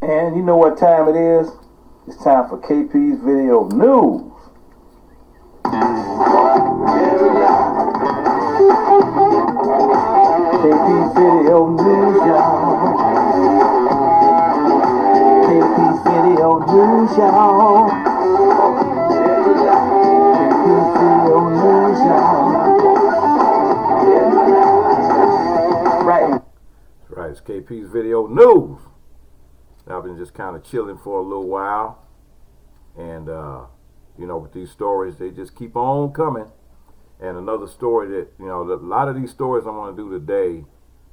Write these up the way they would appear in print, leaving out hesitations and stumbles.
And you know what time it is? It's time for KP's Video News. KP's Video News, y'all. KP's Video News, y'all. KP's Video News, y'all. Right. That's right, it's KP's Video News. I've been just kind of chilling for a little while, and you know, with these stories, they just keep on coming. And another story that, you know, a lot of these stories I want to do today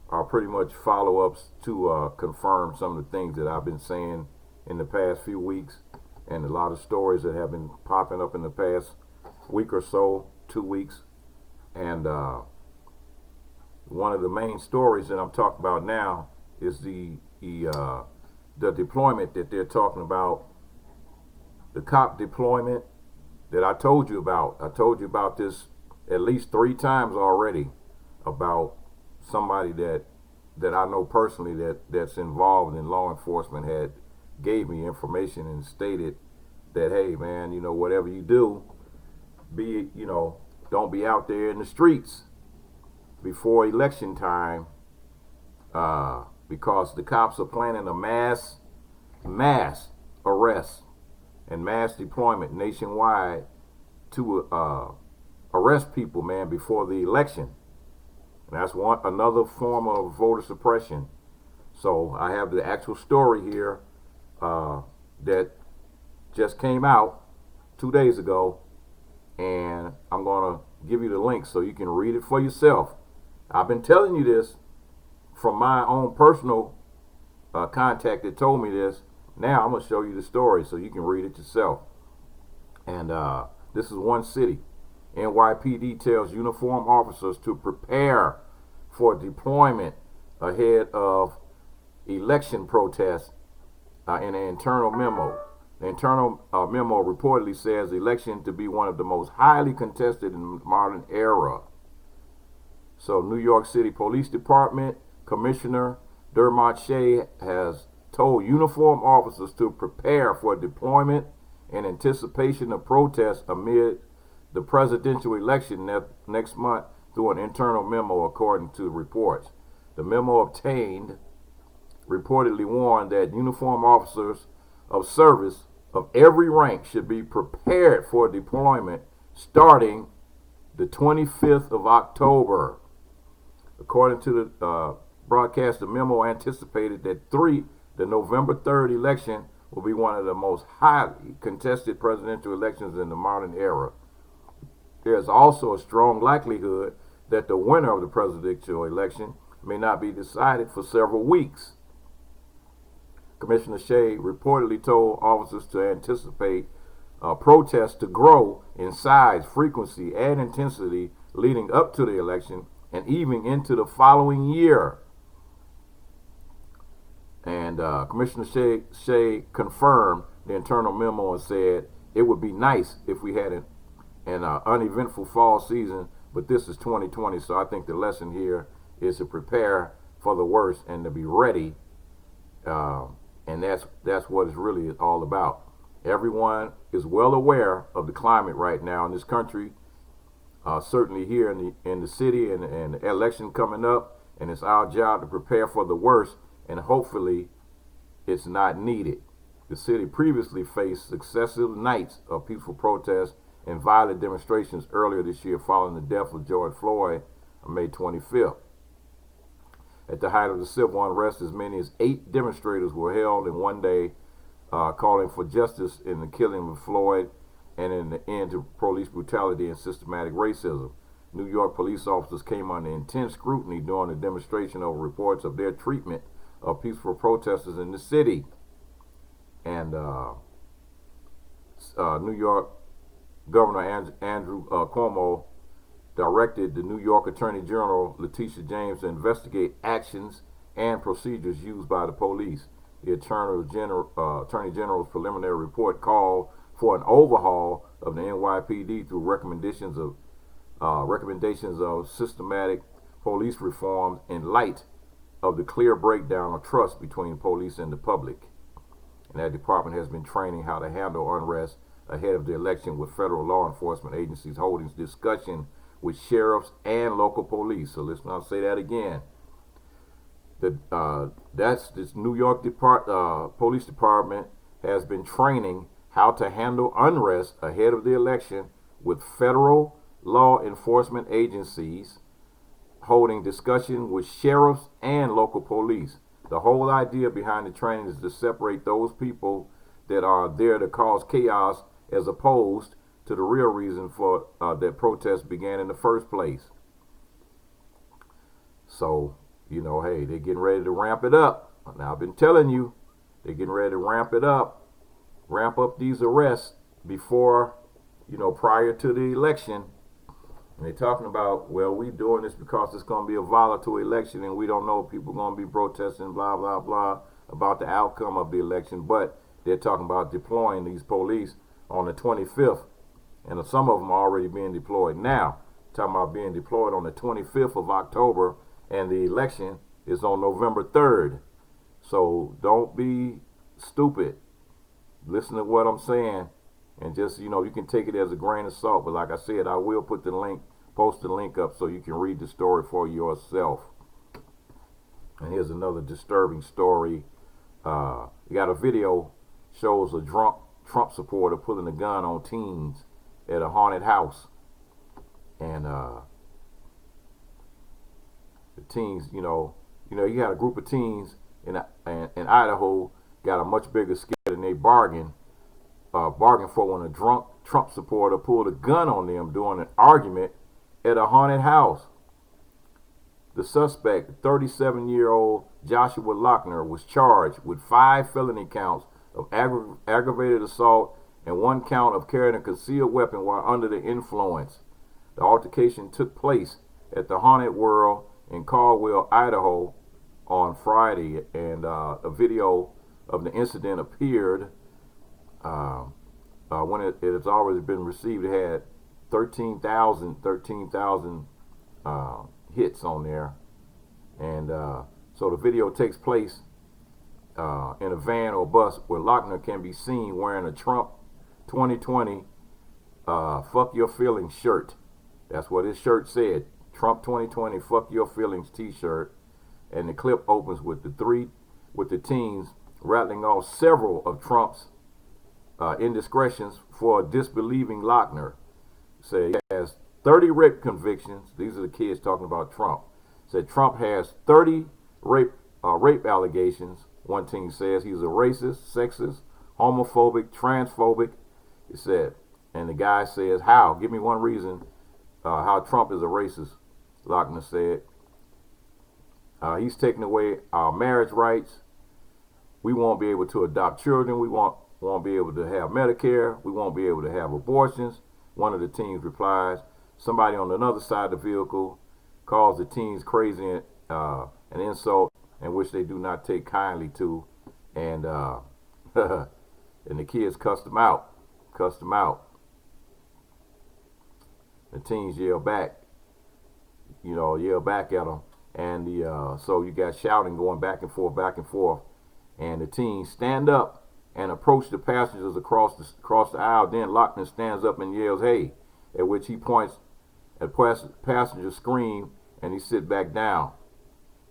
are pretty much follow-ups to confirm some of the things that I've been saying in the past few weeks, and a lot of stories that have been popping up in the past week or so, 2 weeks. And one of the main stories that I'm talking about now is the deployment that they're talking about, the cop deployment that I told you about. I told you about this at least 3 times already, about somebody that I know personally that's involved in law enforcement had gave me information and stated that, hey man, you know, whatever you do, don't be out there in the streets before election time, because the cops are planning a mass arrest and mass deployment nationwide to arrest people, man, before the election. And that's another form of voter suppression. So I have the actual story here that just came out 2 days ago, and I'm going to give you the link so you can read it for yourself. I've been telling you this from my own personal contact that told me this. Now I'm going to show you the story so you can read it yourself. And this is one city. NYPD tells uniformed officers to prepare for deployment ahead of election protests in an internal memo. The internal memo reportedly says the election to be one of the most highly contested in the modern era. So New York City Police Department Commissioner Dermot Shea has told uniformed officers to prepare for deployment in anticipation of protests amid the presidential election next month through an internal memo, according to reports. The memo obtained reportedly warned that uniformed officers of service of every rank should be prepared for deployment starting the 25th of October. According to the broadcast, the memo anticipated that the November 3rd election will be one of the most highly contested presidential elections in the modern era. There's also a strong likelihood that the winner of the presidential election may not be decided for several weeks. Commissioner Shea reportedly told officers to anticipate protests to grow in size, frequency, and intensity leading up to the election and even into the following year. And Commissioner Shea confirmed the internal memo and said it would be nice if we had an uneventful fall season, but this is 2020, so I think the lesson here is to prepare for the worst and to be ready, and that's what it's really all about. Everyone is well aware of the climate right now in this country, certainly here in the city, and the election coming up, and it's our job to prepare for the worst, and hopefully it's not needed. The city previously faced successive nights of peaceful protests and violent demonstrations earlier this year following the death of George Floyd on May 25th. At the height of the civil unrest, as many as 8 demonstrators were held in one day, calling for justice in the killing of Floyd and in the end to police brutality and systematic racism. New York police officers came under intense scrutiny during the demonstration over reports of their treatment of peaceful protesters in the city. And New York Governor Andrew Cuomo directed the New York Attorney General Letitia James to investigate actions and procedures used by the police. The Attorney General's preliminary report called for an overhaul of the NYPD through recommendations of systematic police reforms in light of the clear breakdown of trust between police and the public. and that department has been training how to handle unrest ahead of the election, with federal law enforcement agencies holding discussion with sheriffs and local police. So let's not say that again. That's this New York Police Department has been training how to handle unrest ahead of the election, with federal law enforcement agencies holding discussion with sheriffs and local police. The whole idea behind the training is to separate those people that are there to cause chaos, as opposed to the real reason for that protest began in the first place. So, you know, hey, they're getting ready to ramp it up. Now, I've been telling you, they're getting ready to ramp up these arrests before, you know, prior to the election. And they're talking about, well, we doing this because it's going to be a volatile election and we don't know if people are going to be protesting, blah, blah, blah, about the outcome of the election. But they're talking about deploying these police on the 25th. And some of them are already being deployed now. Talking about being deployed on the 25th of October, and the election is on November 3rd. So don't be stupid. Listen to what I'm saying, and just, you know, you can take it as a grain of salt. But like I said, I will post the link up so you can read the story for yourself. And here's another disturbing story. You got a video shows a Trump supporter pulling a gun on teens at a haunted house. And the teens, you know, you had a group of teens in Idaho got a much bigger scare than they bargained for when a drunk Trump supporter pulled a gun on them during an argument at a haunted house. The suspect, 37-year-old Joshua Lochner, was charged with 5 felony counts of aggravated assault and 1 count of carrying a concealed weapon while under the influence. The altercation took place at the Haunted World in Caldwell, Idaho on Friday, and a video of the incident appeared when it has already been received. It had 13,000 hits on there. And so the video takes place in a van or bus where Lochner can be seen wearing a Trump 2020 Fuck Your Feelings shirt. That's what his shirt said. Trump 2020 Fuck Your Feelings t-shirt. And the clip opens with the teens rattling off several of Trump's indiscretions for disbelieving Lochner. Say he has 30 rape convictions. These are the kids talking about Trump. Said Trump has 30 rape allegations. One teen says he's a racist, sexist, homophobic, transphobic. It said, and the guy says, how? Give me one reason how Trump is a racist. Lochner said, he's taking away our marriage rights. We won't be able to adopt children. We won't be able to have Medicare. We won't be able to have abortions. One of the teens replies. Somebody on another side of the vehicle calls the teens crazy an insult, and which they do not take kindly to. And and the kids cussed them out. The teens yell back at them. And so you got shouting going back and forth. And the teens stand up and approach the passengers across the aisle. Then Lochner stands up and yells, "Hey!" At which he points at passengers, scream, and he sit back down.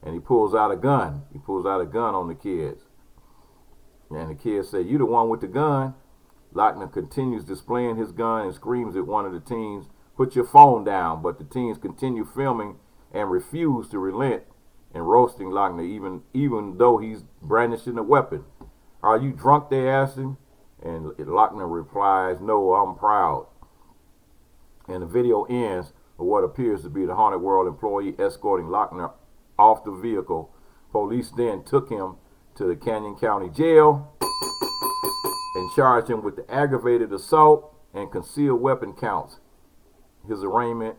And he pulls out a gun. On the kids. And the kids say, "You the one with the gun." Lochner continues displaying his gun and screams at one of the teens, "Put your phone down." But the teens continue filming and refuse to relent in roasting Lochner, even though he's brandishing a weapon. "Are you drunk?" they asked him. And Lochner replies, "No, I'm proud." And the video ends with what appears to be the Haunted World employee escorting Lochner off the vehicle. Police then took him to the Canyon County Jail and charged him with the aggravated assault and concealed weapon counts. His arraignment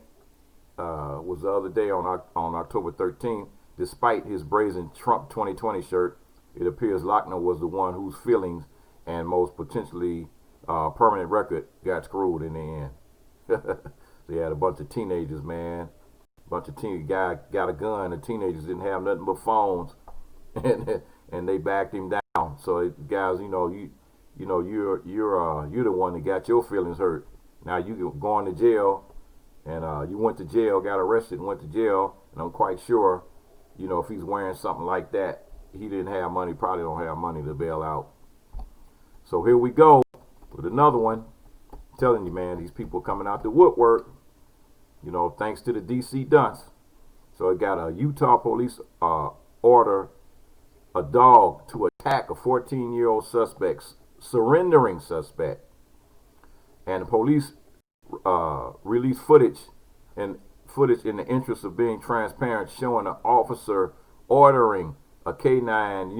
was the other day on October 13th. Despite his brazen Trump 2020 shirt, it appears Lochner was the one whose feelings and most potentially permanent record got screwed in the end. They had a bunch of teenagers, man. A bunch of guy got a gun. The teenagers didn't have nothing but phones, and and they backed him down. So guys, you're the one that got your feelings hurt. Now you going to jail, and you went to jail, got arrested, and went to jail, and I'm quite sure, if he's wearing something like that, he didn't have money, probably don't have money to bail out. So here we go with another one. I'm telling you, man, these people coming out the woodwork, thanks to the DC dunce. So it got a Utah police order a dog to attack a 14-year-old surrendering suspect. And the police released footage in the interest of being transparent, showing an officer ordering a canine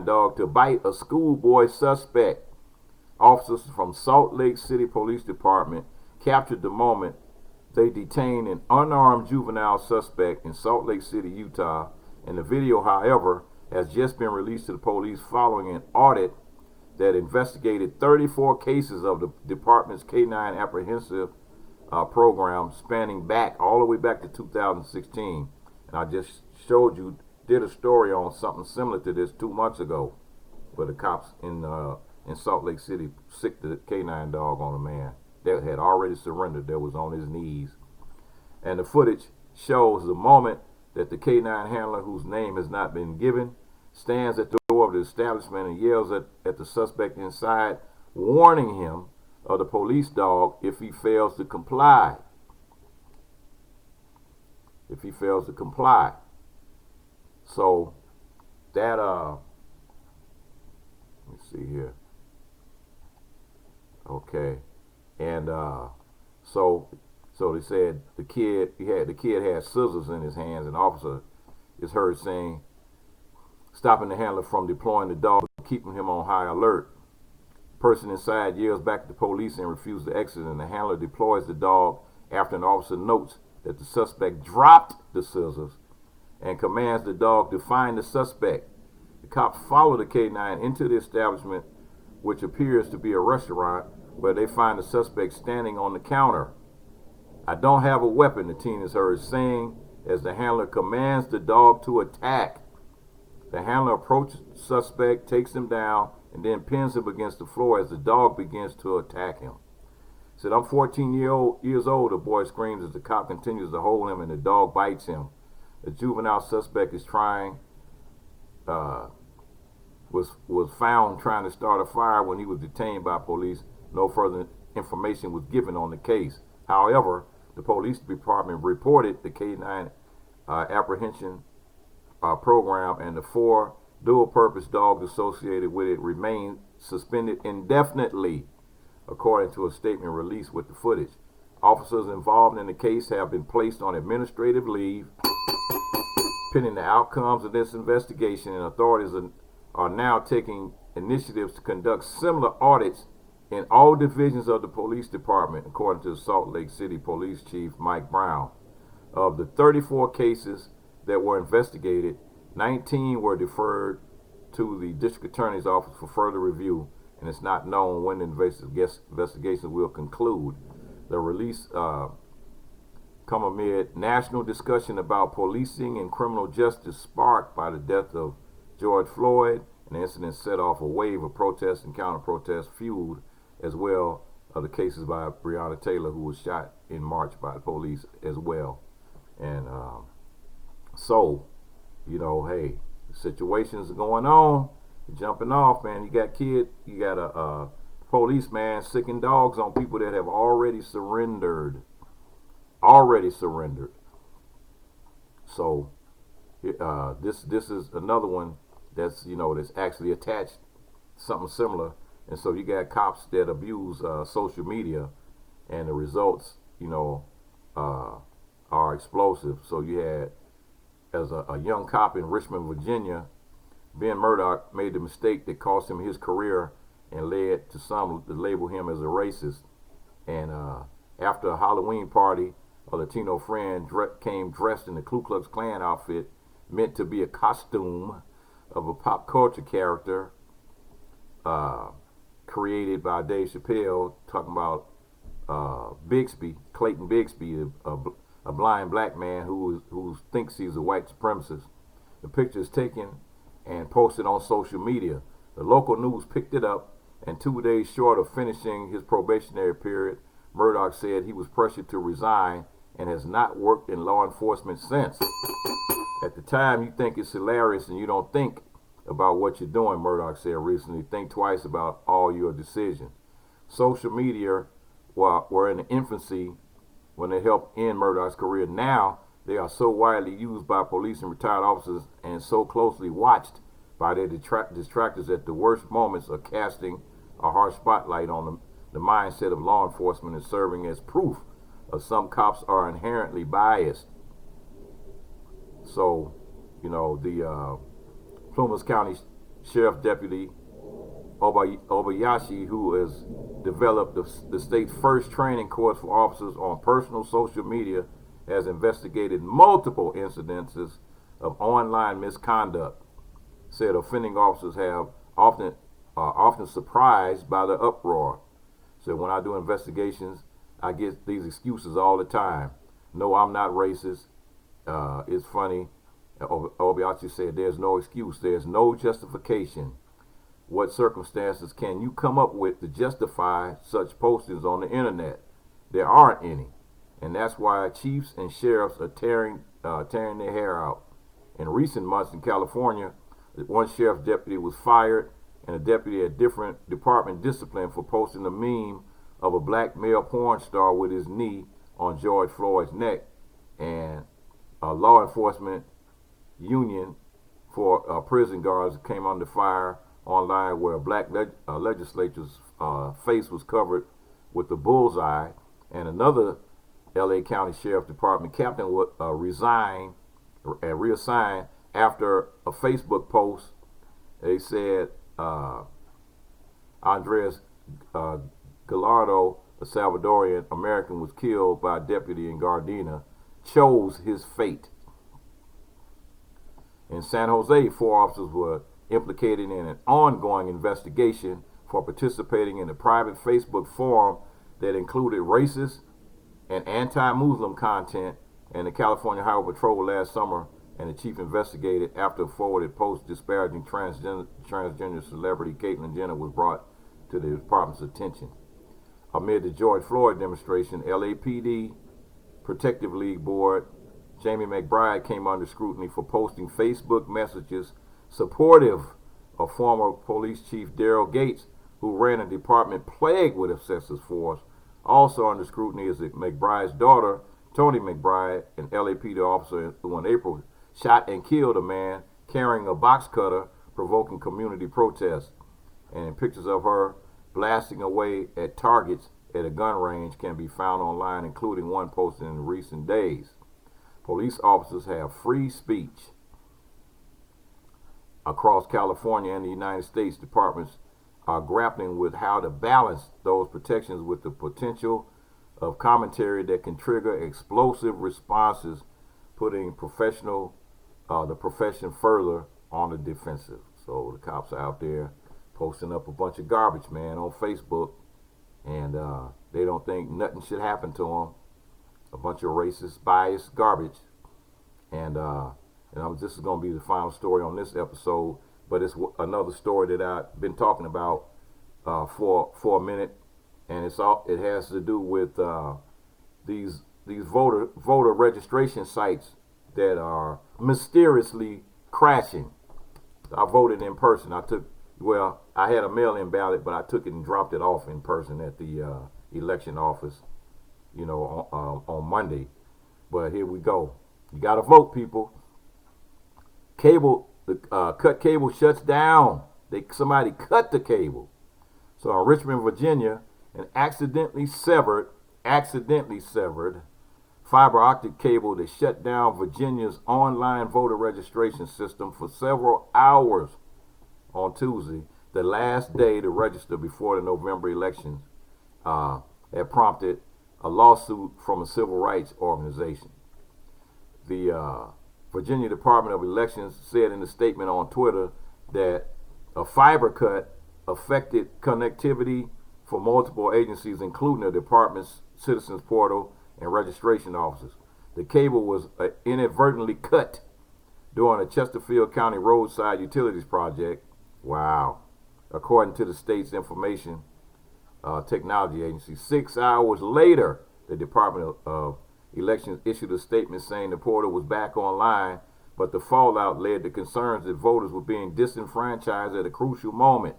dog to bite a schoolboy suspect. Officers from Salt Lake City Police Department captured the moment they detained an unarmed juvenile suspect in Salt Lake City, Utah. And the video, however, has just been released to the police following an audit that investigated 34 cases of the department's canine apprehensive program, spanning back all the way back to 2016. And I just did a story on something similar to this 2 months ago, where the cops in Salt Lake City sicked the canine dog on a man that had already surrendered, that was on his knees. And the footage shows the moment that the canine handler, whose name has not been given, stands at the door of the establishment and yells at the suspect inside, warning him of the police dog if he fails to comply. So that let me see here. Okay. And so they said the kid had scissors in his hands, and the officer is heard saying, stopping the handler from deploying the dog, keeping him on high alert. The person inside yells back at the police and refuses to exit, and the handler deploys the dog after an officer notes that the suspect dropped the scissors and commands the dog to find the suspect. The cops follow the canine into the establishment, which appears to be a restaurant, where they find the suspect standing on the counter. "I don't have a weapon," the teen is heard saying as the handler commands the dog to attack. The handler approaches the suspect, takes him down, and then pins him against the floor as the dog begins to attack him. He said, "I'm 14 years old," the boy screams as the cop continues to hold him and the dog bites him. The juvenile suspect is was found trying to start a fire when he was detained by police. No further information was given on the case. However, the police department reported the canine apprehension program, and the 4 dual-purpose dogs associated with it remain suspended indefinitely, according to a statement released with the footage. Officers involved in the case have been placed on administrative leave pending the outcomes of this investigation, and authorities are now taking initiatives to conduct similar audits in all divisions of the police department, according to the Salt Lake City Police Chief Mike Brown. Of the 34 cases that were investigated, 19 were deferred to the district attorney's office for further review, and it's not known when the investigation will conclude. The release come amid national discussion about policing and criminal justice sparked by the death of George Floyd. An incident set off a wave of protests and counter-protest fueled as well of the cases by Breonna Taylor, who was shot in March by the police as well. And so, hey, the situations are going on, jumping off, man. You got a policeman sicking dogs on people that have already surrendered. So this is another one that's that's actually attached something similar. And so you got cops that abuse social media, and the results are explosive. So you had, as a young cop in Richmond, Virginia, Ben Murdoch made the mistake that cost him his career and led to some to label him as a racist. And after a Halloween party, a Latino friend came dressed in the Ku Klux Klan outfit, meant to be a costume of a pop culture character created by Dave Chappelle, talking about Clayton Bigsby, a blind black man who thinks he's a white supremacist. The picture is taken and posted on social media. The local news picked it up, and 2 days short of finishing his probationary period, Murdaugh said he was pressured to resign and has not worked in law enforcement since. At the time, you think it's hilarious and you don't think about what you're doing, Murdaugh said recently. Think twice about all your decisions. Social media were in infancy when they helped end Murdaugh's career. Now, they are so widely used by police and retired officers and so closely watched by their distractors at the worst moments are casting a harsh spotlight on the mindset of law enforcement and serving as proof of some cops are inherently biased. So, you know, the Plumas County Sheriff Deputy Obayashi, who has developed the state's first training course for officers on personal social media, has investigated multiple incidences of online misconduct. Said offending officers have often surprised by the uproar. So when I do investigations, I get these excuses all the time. No, I'm not racist. It's funny. Obayashi said there's no excuse. There's no justification. What circumstances can you come up with to justify such postings on the internet? There aren't any. And that's why chiefs and sheriffs are tearing their hair out. In recent months in California, one sheriff deputy was fired and a deputy at different department disciplined for posting a meme of a black male porn star with his knee on George Floyd's neck. And a law enforcement union for prison guards came under fire online, where a black legislature's face was covered with the bullseye. And another LA County Sheriff Department captain would resign and reassign after a Facebook post. They said Andres Gallardo, a Salvadorian American, was killed by a deputy in Gardena, chose his fate. In San Jose, 4 officers were implicated in an ongoing investigation for participating in a private Facebook forum that included racist and anti-Muslim content, and the California Highway Patrol last summer and the chief investigated after a forwarded post disparaging transgender celebrity Caitlyn Jenner was brought to the department's attention. Amid the George Floyd demonstration, LAPD Protective League Board Jamie McBride came under scrutiny for posting Facebook messages supportive of former police chief Daryl Gates, who ran a department plagued with excessive force. Also under scrutiny is McBride's daughter, Tony McBride, an LAPD officer who in April shot and killed a man carrying a box cutter, provoking community protests. And pictures of her blasting away at targets at a gun range can be found online, including one posted in recent days. Police officers have free speech across California and the United States. Departments are grappling with how to balance those protections with the potential of commentary that can trigger explosive responses, putting the profession further on the defensive. So the cops are out there posting up a bunch of garbage, man, on Facebook, and they don't think nothing should happen to them. A bunch of racist, biased garbage. And this is going to be the final story on this episode, but it's another story that I've been talking about for a minute, and it has to do with these voter registration sites that are mysteriously crashing. I voted in person. I had a mail-in ballot, but I took it and dropped it off in person at the election office, on Monday. But here we go. You got to vote, people. Cut cable shuts down. Somebody cut the cable. So in Richmond, Virginia, an accidentally severed fiber optic cable that shut down Virginia's online voter registration system for several hours on Tuesday, the last day to register before the November elections, had prompted a lawsuit from a civil rights organization. The Virginia Department of Elections said in a statement on Twitter that a fiber cut affected connectivity for multiple agencies, including the department's citizens portal and registration offices. The cable was inadvertently cut during a Chesterfield County roadside utilities project. Wow. According to the state's information technology agency. 6 hours later, the Department of Elections issued a statement saying the portal was back online, but the fallout led to concerns that voters were being disenfranchised at a crucial moment.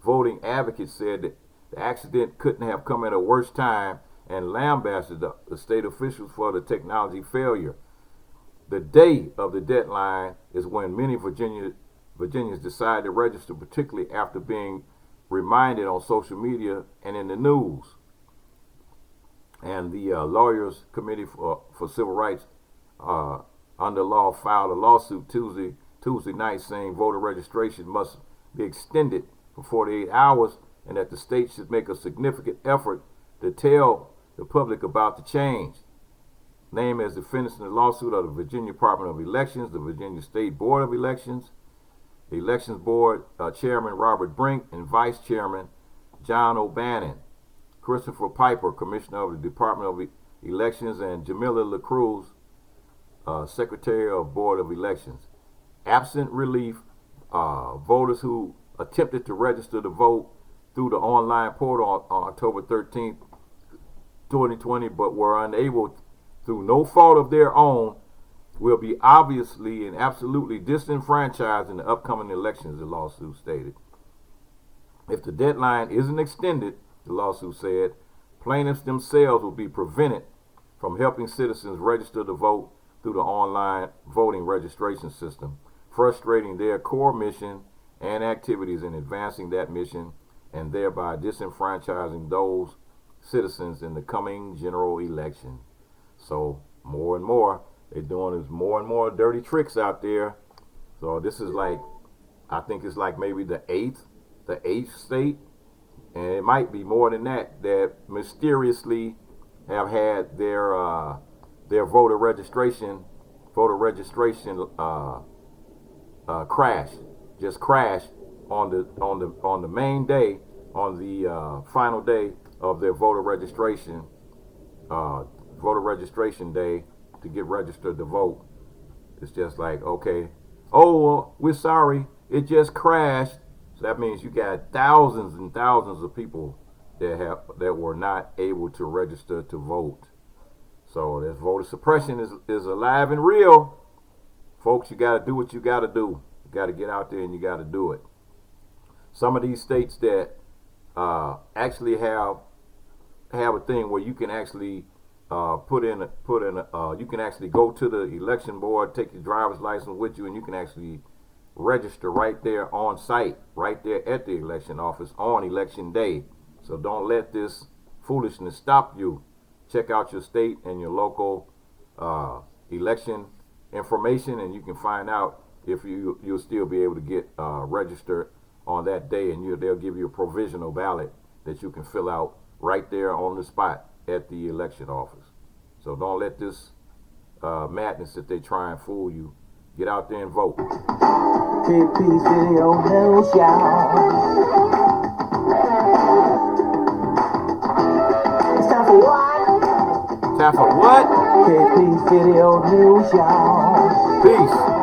Voting advocates said that the accident couldn't have come at a worse time and lambasted the state officials for the technology failure. The day of the deadline is when many Virginians decide to register, particularly after being reminded on social media and in the news. And the Lawyers Committee for Civil Rights under law filed a lawsuit Tuesday night saying voter registration must be extended for 48 hours and that the state should make a significant effort to tell the public about the change. Named as defendants in the lawsuit are the Virginia Department of Elections, the Virginia State Board of Elections, the Elections Board Chairman Robert Brink, and Vice Chairman John O'Bannon, Christopher Piper, Commissioner of the Department of Elections, and Jamila LaCruz, Secretary of Board of Elections. Absent relief, voters who attempted to register to vote through the online portal on October 13th, 2020, but were unable, through no fault of their own, will be obviously and absolutely disenfranchised in the upcoming elections, the lawsuit stated. If the deadline isn't extended, the lawsuit said, plaintiffs themselves will be prevented from helping citizens register to vote through the online voting registration system, frustrating their core mission and activities in advancing that mission, and thereby disenfranchising those citizens in the coming general election. So more and more, they're doing is more and more dirty tricks out there. So this is like, I think it's like maybe the eighth state, and it might be more than that mysteriously have had their voter registration crash, just crash on the main day, on the final day of their voter registration day to get registered to vote. It's just like, okay, oh, well, we're sorry, it just crashed. So that means you got thousands and thousands of people that were not able to register to vote. So this voter suppression is alive and real. Folks, you got to do what you got to do. You got to get out there and you got to do it. Some of these states that actually have a thing where you can actually you can actually go to the election board, take your driver's license with you, and you can actually register right there on site, right there at the election office on election day. So don't let this foolishness stop you. Check out your state and your local election information, and you can find out if you'll still be able to get registered on that day, and they'll give you a provisional ballot that you can fill out right there on the spot at the election office. So don't let this madness that they try and fool you. Get out there and vote. KPVIDEONEWS, y'all. It's time for what? Time for what? KPVIDEONEWS, y'all. Peace.